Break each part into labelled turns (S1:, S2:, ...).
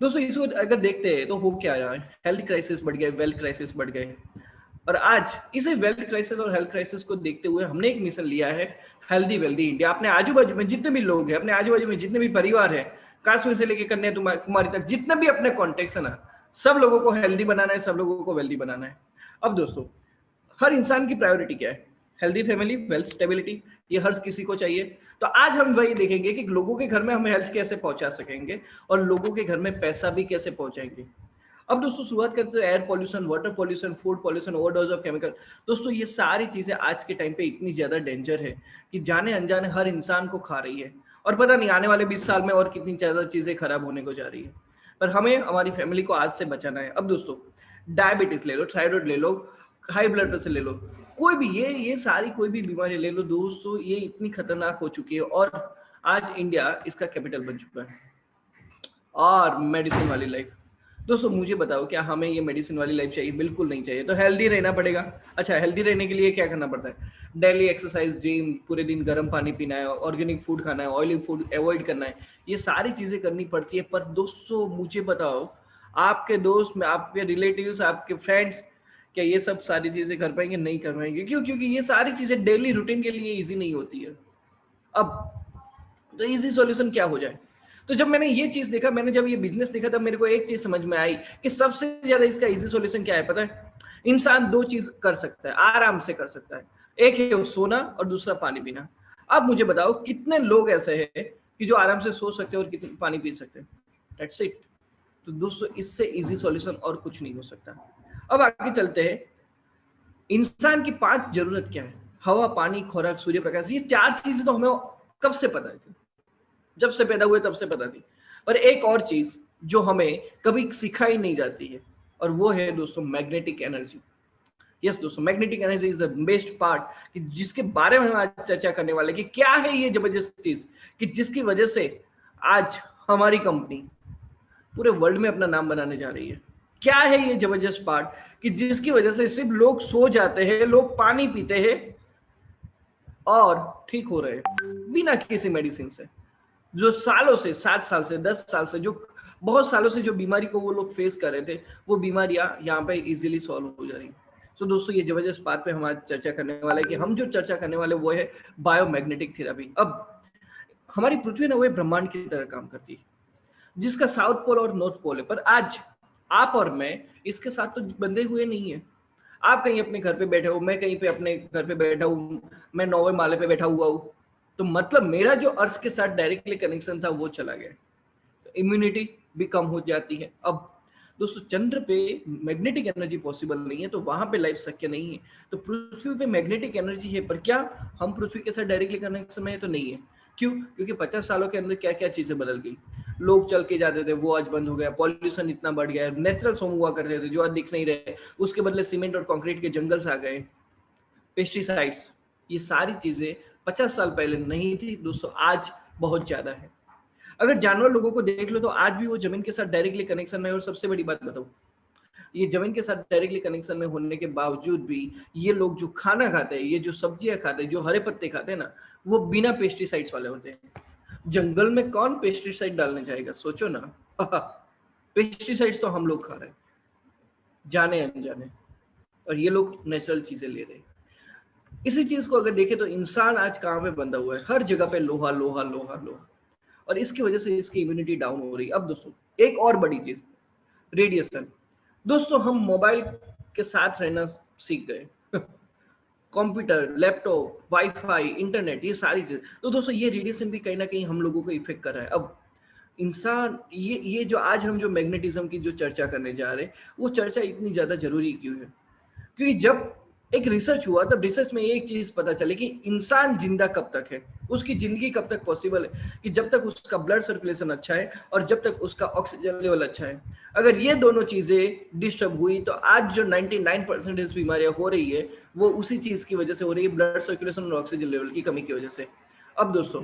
S1: दोस्तों इसको अगर देखते हैं तो हो क्या रहा है, हेल्थ क्राइसिस बढ़ गए, वेल्थ क्राइसिस बढ़ गए। और आज इसे वेल्थ क्राइसिस और हेल्थ क्राइसिस को देखते हुए हमने एक मिशन लिया है, हेल्दी वेल्दी इंडिया। अपने आजू बाजू में जितने भी लोग हैं, अपने आजू बाजू में जितने भी परिवार है, काश्मीर से लेकर कन्याकुमारी तक जितने भी अपने कॉन्टेक्ट है ना, सब लोगों को हेल्दी बनाना है, सब लोगों को वेल्दी बनाना है। अब दोस्तों हर इंसान की प्रायोरिटी क्या है? हेल्दी फैमिली, वेल्थ स्टेबिलिटी, ये हर किसी को चाहिए। तो आज हम वही देखेंगे कि लोगों के घर में हम हेल्थ कैसे पहुंचा सकेंगे और लोगों के घर में पैसा भी कैसे पहुंचाएंगे। अब दोस्तों शुरुआत करते हैं air pollution, water pollution, food pollution, overdose of chemical. दोस्तों ये सारी चीजें आज के टाइम पे इतनी ज्यादा डेंजर है कि जाने अनजाने हर इंसान को खा रही है, और पता नहीं आने वाले 20 साल में और कितनी ज्यादा चीजें खराब होने को जा रही है। पर हमें हमारी फैमिली को आज से बचाना है। अब दोस्तों डायबिटीज ले लो, थायराइड ले लो, हाई ब्लड प्रेशर ले लो, कोई भी ये सारी कोई भी बीमारी ले लो दोस्तों, ये इतनी खतरनाक हो चुकी है। और आज इंडिया इसका कैपिटल बन चुका है। और मेडिसिन वाली लाइफ, दोस्तों मुझे बताओ क्या हमें ये मेडिसिन वाली लाइफ चाहिए? बिल्कुल नहीं चाहिए। तो हेल्दी रहना पड़ेगा। अच्छा, हेल्दी रहने के लिए क्या करना पड़ता है? डेली एक्सरसाइज, जिम, पूरे दिन गर्म पानी पीना है, ऑर्गेनिक फूड खाना है, ऑयली फूड अवॉइड करना है, ये सारी चीजें करनी पड़ती है। पर दोस्तों मुझे बताओ, आपके दोस्त, आपके रिलेटिव्स, आपके फ्रेंड्स क्या ये सब सारी चीजें कर पाएंगे? नहीं कर पाएंगे। क्यों? क्योंकि ये सारी चीजें डेली रूटीन के लिए इजी नहीं होती है। अब तो इजी सॉल्यूशन क्या हो जाए? तो जब मैंने ये चीज देखा, मैंने जब ये बिजनेस देखा, तब मेरे को एक चीज समझ में आई कि सबसे ज्यादा इसका इजी सॉल्यूशन क्या है पता है? इंसान दो चीज कर सकता है, आराम से कर सकता है। एक है वो सोना और दूसरा पानी पीना। अब मुझे बताओ कितने लोग ऐसे हैं कि जो आराम से सो सकते हैं और कितने पानी पी सकते हैं? That's it. तो दोस्तों इससे इजी सॉल्यूशन और कुछ नहीं हो सकता। अब आगे चलते हैं, इंसान की 5 जरूरत क्या है? हवा, पानी, खुराक, सूर्य प्रकाश। ये 4 चीजें तो हमें कब से पता है, जब से पैदा हुए तब से पता थी। पर एक और चीज जो हमें कभी सिखाई नहीं जाती है, और वो है दोस्तों मैग्नेटिक एनर्जी। यस दोस्तों, magnetic energy is the best part, कि जिसके बारे में हम आज चर्चा करने वाले कि क्या है ये जबरदस्त चीज कि जिसकी वजह से आज हमारी कंपनी पूरे वर्ल्ड में अपना नाम बनाने जा रही है। क्या है ये जबरदस्त पार्ट कि जिसकी वजह से सिर्फ लोग सो जाते हैं, लोग पानी पीते हैं और ठीक हो रहे हैं बिना किसी मेडिसिन से। जो सालों से, 7 साल से, 10 साल से, जो बहुत सालों से जो बीमारी को वो लोग फेस कर रहे थे, वो बीमारियां यहाँ पे इजीली सॉल्व हो जा रही। तो दोस्तों ये जबरदस्त बात पे हम आज चर्चा करने वाले हैं कि हम जो चर्चा करने वाले वो है बायोमैग्नेटिक थेरेपी। अब हमारी पृथ्वी ना वो ब्रह्मांड की तरह काम करती है, जिसका साउथ पोल और नॉर्थ पोल है। पर आज आप और मैं इसके साथ तो बंधे हुए नहीं है। आप कहीं अपने घर पे बैठे हो, मैं कहीं पे अपने घर पे बैठा हूँ, मैं 9वें माले पे बैठा हुआ हूँ। तो मतलब मेरा जो अर्थ के साथ डायरेक्टली कनेक्शन था वो चला गया। तो इम्यूनिटी भी कम हो जाती है। अब दोस्तों चंद्र पे मैग्नेटिक एनर्जी पॉसिबल नहीं है, तो वहां पे लाइफ शक्य नहीं है। तो पृथ्वी पे मैग्नेटिक एनर्जी है, पर क्या हम पृथ्वी के साथ डायरेक्टली कनेक्शन में है? तो नहीं है। क्यों? क्योंकि 50 सालों के अंदर क्या क्या चीजें बदल गई। लोग चल के जाते थे, वो आज बंद हो गया। पॉल्यूशन इतना बढ़ गया है। नेचुरल सोम हुआ करते थे जो आज दिख नहीं रहे, उसके बदले सीमेंट और कंक्रीट के जंगल्स आ गए। पेस्टिसाइड्स, ये सारी चीजें 50 साल पहले नहीं थी दोस्तों, आज बहुत ज्यादा है। अगर जानवर लोगों को देख लो तो आज भी वो जमीन के साथ डायरेक्टली कनेक्शन में है। और सबसे बड़ी बात बताऊं, ये जमीन के साथ डायरेक्टली कनेक्शन में होने के बावजूद भी ये लोग जो खाना खाते हैं, ये जो सब्जियां खाते हैं, जो हरे पत्ते खाते हैं ना, वो बिना पेस्टिसाइड्स वाले होते हैं। जंगल में कौन पेस्टिसाइड डालने जाएगा? सोचो ना। पेस्टिसाइड्स तो हम लोग खा रहे हैं जाने अनजाने, और ये लोग नेचुरल चीजें ले रहे हैं। इसी चीज को अगर देखें तो इंसान आज कहाँ पे बंधा हुआ है? हर जगह पे लोहा लोहा लोहा लोहा, और इसकी वजह से इसकी इम्यूनिटी डाउन हो रही है। अब दोस्तों एक और बड़ी चीज, रेडिएशन। दोस्तों हम मोबाइल के साथ रहना सीख गए, कंप्यूटर, लैपटॉप, वाईफाई, इंटरनेट, ये सारी चीज। तो दोस्तों ये रेडिएशन भी कहीं ना कहीं हम लोगों को इफेक्ट कर रहा है। अब इंसान ये जो आज हम जो मैग्नेटिज्म की जो चर्चा करने जा रहे हैं, वो चर्चा इतनी ज्यादा जरूरी क्यों है? क्योंकि जब एक रिसर्च हुआ तब रिसर्च में एक चीज पता चली कि इंसान जिंदा कब तक है, उसकी जिंदगी कब तक पॉसिबल है, कि जब तक उसका ब्लड सर्कुलेशन अच्छा है और जब तक उसका ऑक्सीजन लेवल अच्छा है। अगर ये दोनों चीजें डिस्टर्ब हुई तो आज जो 99% बीमारियां हो रही है वो उसी चीज की वजह से हो रही है, ब्लड सर्कुलेशन और ऑक्सीजन लेवल की कमी की वजह से। अब दोस्तों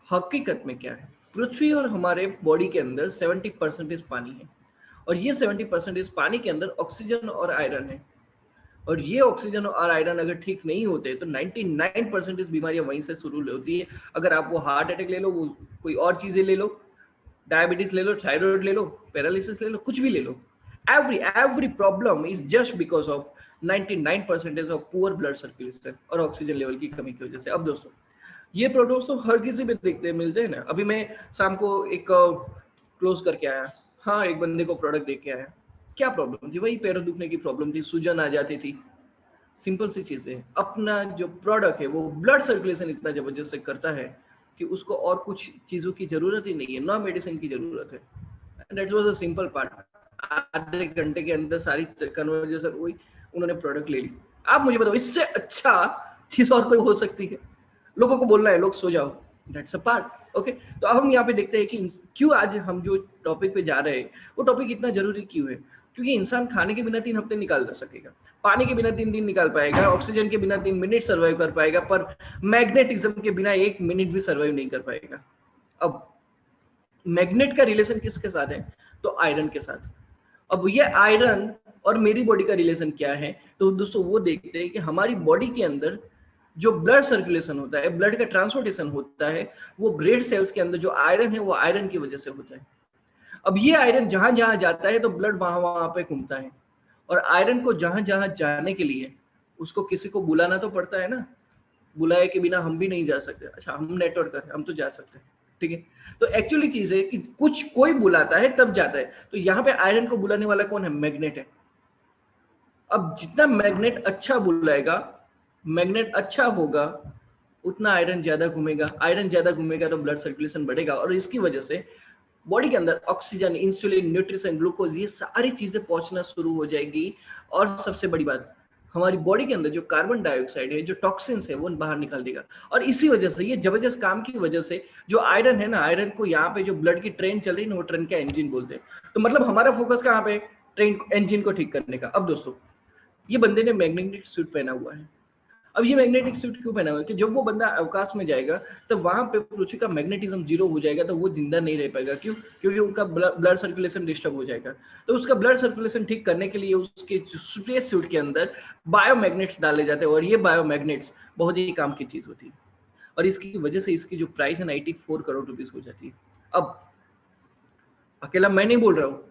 S1: हकीकत में क्या है? पृथ्वी और हमारे बॉडी के अंदर 70% पानी है, और ये 70% पानी के अंदर ऑक्सीजन और आयरन है। और ये ऑक्सीजन और आयरन अगर ठीक नहीं होते तो 99% बीमारियां वहीं से शुरू होती है। अगर आप वो हार्ट अटैक ले लो, वो कोई और चीजें ले लो, डायबिटीज ले लो, थायराइड ले लो, पैरालिसिस ले लो, कुछ भी ले लो, every problem is just because of 99% of poor blood circulation और ऑक्सीजन लेवल की कमी की वजह से। अब दोस्तों ये प्रोडक्ट्स तो हर किसी पे देखते मिलते हैं ना। अभी मैं शाम को एक क्लोज करके आया, हाँ एक बंदे को प्रोडक्ट दे के आया, क्या प्रॉब्लम थी? वही पैरों दुखने की प्रॉब्लम थी, सूजन आ जाती थी, सिंपल सी चीज है। अपना जो प्रोडक्ट है वो ब्लड सर्कुलेशन इतना जबरदस्त से करता है कि उसको और कुछ चीजों की जरूरत ही नहीं है, ना मेडिसिन की जरूरत है। And that was a simple part. आधे घंटे के अंदर सारी कन्वर्जेशन हुई, उन्होंने प्रोडक्ट ले ली। आप मुझे बताओ इससे अच्छा चीज और कोई हो सकती है? लोगों को बोलना है लोग सो जाओ, दैट्स अ पार्ट। ओके, तो अब हम यहाँ पे देखते हैं कि क्यों आज हम जो टॉपिक पे जा रहे हैं वो टॉपिक इतना जरूरी क्यों है। क्योंकि इंसान खाने के बिना 3 हफ्ते निकाल ना सकेगा, पानी के बिना 3 दिन निकाल पाएगा, ऑक्सीजन के बिना 3 मिनट सर्वाइव कर पाएगा, पर मैग्नेटिज्म के बिना 1 मिनट भी सर्वाइव नहीं कर पाएगा। अब मैग्नेट का रिलेशन किसके साथ है? तो आयरन के साथ। अब ये आयरन और मेरी बॉडी का रिलेशन क्या है? तो दोस्तों वो देखते हैं कि हमारी बॉडी के अंदर जो ब्लड सर्कुलेशन होता है, ब्लड का ट्रांसपोर्टेशन होता है, वो ब्रेड सेल्स के अंदर जो आयरन है वो आयरन की वजह से होता है। अब ये आयरन जहां जहां जाता है तो ब्लड वहां वहां पे घूमता है, और आयरन को जहां जहां जाने के लिए उसको किसी को बुलाना तो पड़ता है ना। बुलाए के बिना हम भी नहीं जा सकते। अच्छा हम नेटवर्क है, हम तो जा सकते हैं, ठीक है। तो एक्चुअली चीज है कि कुछ कोई बुलाता है तब जाता है। तो यहाँ पे आयरन को बुलाने वाला कौन है? मैग्नेट है। अब जितना मैग्नेट अच्छा बुलाएगा, मैग्नेट अच्छा होगा, उतना आयरन ज्यादा घूमेगा। आयरन ज्यादा घूमेगा तो ब्लड सर्कुलेशन बढ़ेगा, और इसकी वजह से बॉडी के अंदर ऑक्सीजन, इंसुलिन, न्यूट्रिशन, ग्लूकोज, ये सारी चीजें पहुंचना शुरू हो जाएगी। और सबसे बड़ी बात, हमारी बॉडी के अंदर जो कार्बन डाइऑक्साइड है, जो टॉक्सिन्स है, वो बाहर निकाल देगा। और इसी वजह से, ये जबरदस्त काम की वजह से, जो आयरन है ना, आयरन को यहाँ पे जो ब्लड की ट्रेन चल रही है ना, वो ट्रेन का इंजन बोलते हैं। तो मतलब हमारा फोकस कहाँ पे? ट्रेन इंजन को ठीक करने का। अब दोस्तों ये बंदे ने मैग्नेटिक सूट पहना हुआ है। अब ये मैग्नेटिक सूट क्यों पहना हुआ है? कि जब वो बंदा अवकाश में जाएगा तब वहां पे पृथ्वी का मैग्नेटिज्म जीरो हो जाएगा, तो वो जिंदा नहीं रह पाएगा। क्यों? क्योंकि उनका ब्लड सर्कुलेशन डिस्टर्ब हो जाएगा। तो उसका ब्लड सर्कुलेशन ठीक करने के लिए उसके स्पेस सूट के अंदर बायोमैग्नेट्स डाले जाते हैं, और ये बायोमैग्नेट्स बहुत ही काम की चीज होती है। और इसकी वजह से इसकी जो प्राइस है 94 करोड़ रुपीस हो जाती है। अब अकेला मैं नहीं बोल रहा हूँ,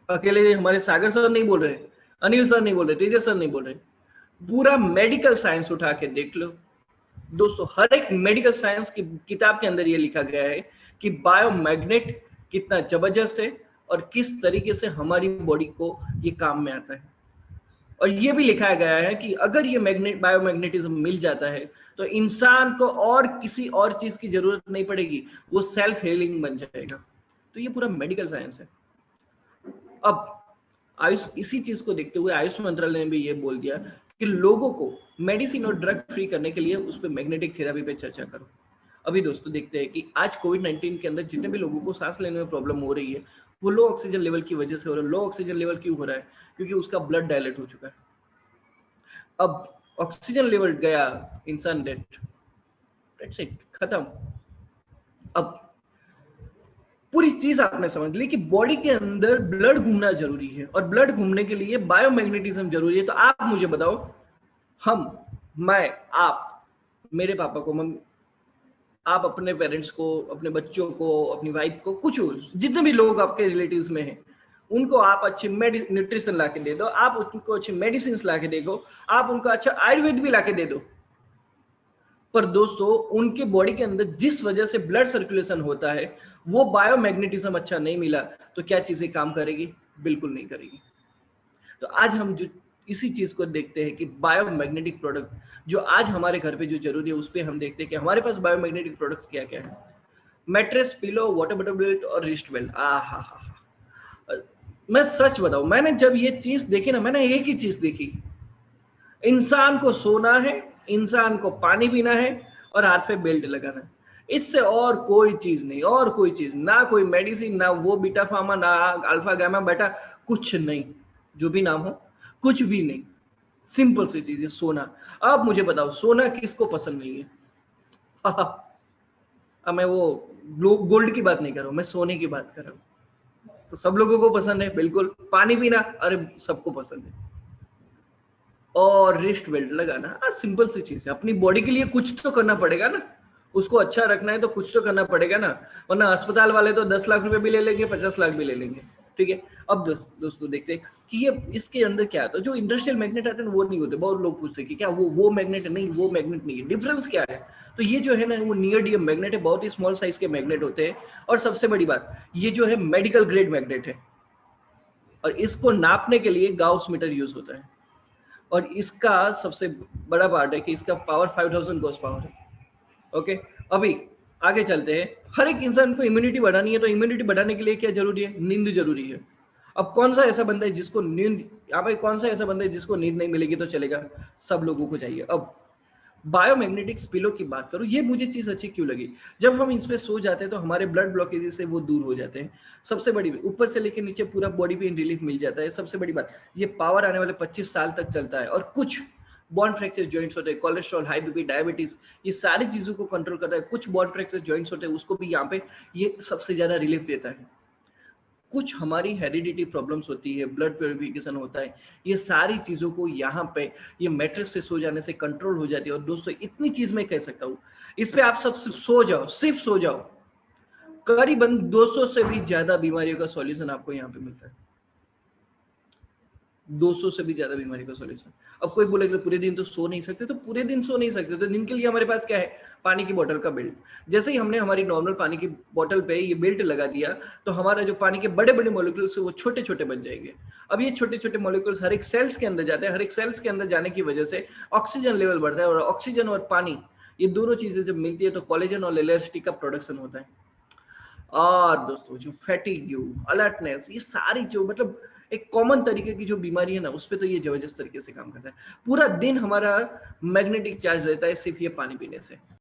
S1: अकेले हमारे सागर सर नहीं बोल रहे, अनिल सर नहीं बोल रहे, तेजस सर नहीं बोल रहे, पूरा मेडिकल साइंस उठा के देख लो दोस्तों। हर एक मेडिकल साइंस की किताब के अंदर ये लिखा गया है कि बायोमैग्नेट कितना जबरदस्त है और किस तरीके से हमारी बॉडी को ये काम में आता है। और ये भी लिखा गया है कि अगर ये बायोमैग्नेटिज्म मिल जाता है तो इंसान को और किसी और चीज की जरूरत नहीं पड़ेगी, वो सेल्फ हीलिंग बन जाएगा। तो ये पूरा मेडिकल साइंस है। अब आयुष, इसी चीज को देखते हुए आयुष मंत्रालय ने भी ये बोल दिया कि लोगों को मेडिसिन और ड्रग फ्री करने के लिए उस पर मैग्नेटिक थेरेपी पे चर्चा करो। अभी दोस्तों देखते हैं कि आज कोविड-19 के अंदर जितने भी लोगों को सांस लेने में प्रॉब्लम हो रही है, वो लो ऑक्सीजन लेवल की वजह से हो रहा है। लो ऑक्सीजन लेवल क्यों हो रहा है? क्योंकि उसका ब्लड डायलेट हो चुका है। अब ऑक्सीजन लेवल गया, इंसान डेड, दैट्स इट, खत्म। अब पूरी चीज आपने समझ ली कि बॉडी के अंदर ब्लड घूमना जरूरी है, और ब्लड घूमने के लिए बायोमैग्नेटिज्म जरूरी है। तो आप मुझे बताओ, मैं, आप, मेरे पापा को, मम्मी, आप अपने पेरेंट्स को, अपने बच्चों को, अपनी वाइफ को, कुछ जितने भी लोग आपके रिलेटिव्स में हैं, उनको आप अच्छी न्यूट्रिशन ला के दे दो, आप उनको अच्छी मेडिसिन ला के दे दो, आप उनको अच्छा आयुर्वेद भी ला के दे दो। पर दोस्तों उनके बॉडी के अंदर जिस वजह से ब्लड सर्कुलेशन होता है, वो बायोमैग्नेटिज्म अच्छा नहीं मिला, तो क्या चीजें काम करेगी? बिल्कुल नहीं करेगी। तो आज हम जो इसी चीज को देखते हैं कि बायोमैग्नेटिक प्रोडक्ट जो आज हमारे घर पे जो जरूरी है, उस पर हम देखते हैं कि हमारे पास बायोमैग्नेटिक प्रोडक्ट्स क्या क्या है। Mattress, pillow, water bottle belt और रिस्ट बेल्ट। मैं सच बताऊं, मैंने जब ये चीज देखी ना, मैंने एक ही चीज देखी, इंसान को सोना है, इंसान को पानी पीना है, और हाथ पे बेल्ट लगाना है। इससे और कोई चीज नहीं, और कोई चीज ना, कोई मेडिसिन ना, वो बीटा फार्मा ना अल्फा गामा बेटा, कुछ नहीं, जो भी नाम हो, कुछ भी नहीं। सिंपल सी चीज है, सोना। अब मुझे बताओ, सोना किसको पसंद नहीं है? अब मैं वो गोल्ड की बात नहीं कर रहा हूं, मैं सोने की बात कर रहा हूं। तो सब लोगों को पसंद है, बिल्कुल। पानी पीना, अरे सबको पसंद है। और रिस्ट बेल्ट लगाना, सिंपल सी चीज है। अपनी बॉडी के लिए कुछ तो करना पड़ेगा ना। उसको अच्छा रखना है तो कुछ तो करना पड़ेगा ना, वरना अस्पताल वाले तो 10 लाख रुपए भी ले लेंगे, 50 लाख भी ले लेंगे। ठीक है, अब दोस्तों देखते हैं कि ये इसके अंदर क्या है। तो जो इंडस्ट्रियल मैग्नेट आते हैं वो नहीं होते। बहुत लोग पूछते हैं कि क्या वो मैग्नेट है? नहीं, वो मैग्नेट नहीं है। डिफरेंस क्या है? तो ये जो है ना, वो नियोडियम मैग्नेट है, बहुत ही स्मॉल साइज के मैग्नेट होते हैं। और सबसे बड़ी बात, ये जो है मेडिकल ग्रेड मैग्नेट है, और इसको नापने के लिए गाउस मीटर यूज होता है। और इसका सबसे बड़ा पार्ट है कि इसका पावर 5000 गॉस पावर है। ओके, अभी आगे चलते हैं। हर एक इंसान को इम्यूनिटी बढ़ानी है, तो इम्यूनिटी बढ़ाने के लिए क्या जरूरी है? नींद जरूरी है। अब कौन सा ऐसा बंदा है जिसको नींद, यहाँ पे कौन सा ऐसा बंदा है जिसको नींद नहीं मिलेगी तो चलेगा? सब लोगों को चाहिए। अब बायोमैग्नेटिक्स पिलो की बात करूं, ये मुझे चीज अच्छी क्यों लगी? जब हम इस पे सो जाते हैं तो हमारे ब्लड ब्लॉकेज से वो दूर हो जाते हैं। सबसे बड़ी, ऊपर से लेकर नीचे पूरा बॉडी पेन रिलीफ मिल जाता है। सबसे बड़ी बात, ये पावर आने वाले 25 साल तक चलता है। और कुछ बॉन्ड फ्रैक्चर जॉइंट्स होते हैं, कोलेस्ट्रॉल, हाई बीपी, डायबिटीज, ये सारी चीजों को कंट्रोल करता है। कुछ बॉन्ड फ्रैक्चर जॉइंट्स होते हैं, उसको भी यहाँ पे ये सबसे ज्यादा रिलीफ देता है। कुछ हमारी हेरिडिटी प्रॉब्लम्स होती है, ब्लड प्योरिफिकेशन होता है, ये सारी चीजों को यहाँ पे ये मैट्रेस पे सो जाने से कंट्रोल हो जाती है। और दोस्तों इतनी चीज मैं कह सकता हूँ, इस पे आप सब सो जाओ, सिर्फ सो जाओ, करीबन 200 से भी ज्यादा बीमारियों का सॉल्यूशन आपको यहाँ पे मिलता है। 200 से भी ज्यादा बीमारी का सॉल्यूशन। अब कोई बोलेगा पूरे दिन तो सो नहीं सकते, तो पूरे दिन सो नहीं सकते, तो दिन के लिए हमारे पास क्या है? पानी की बोतल का बेल्ट। जैसे ही हमने हमारी नॉर्मल पानी की बोतल पे ये बेल्ट लगा दिया, तो हमारा जो पानी के बड़े बड़े मॉलिक्यूल्स है वो छोटे छोटे बन जाएंगे। अब ये छोटे छोटे मॉलिक्यूल्स हर एक सेल्स के अंदर जाते हैं। हर एक सेल्स के अंदर जाने की वजह से ऑक्सीजन लेवल बढ़ता है, और ऑक्सीजन और पानी, ये दोनों चीजें जब मिलती है तो कोलेजन और इलास्टिसिटी का प्रोडक्शन होता है। और दोस्तों जो फैटिग, अलर्टनेस, ये सारी जो मतलब एक कॉमन तरीके की जो बीमारी है ना, उस पर तो ये जबरदस्त तरीके से काम करता है। पूरा दिन हमारा मैग्नेटिक चार्ज रहता है सिर्फ ये पानी पीने से।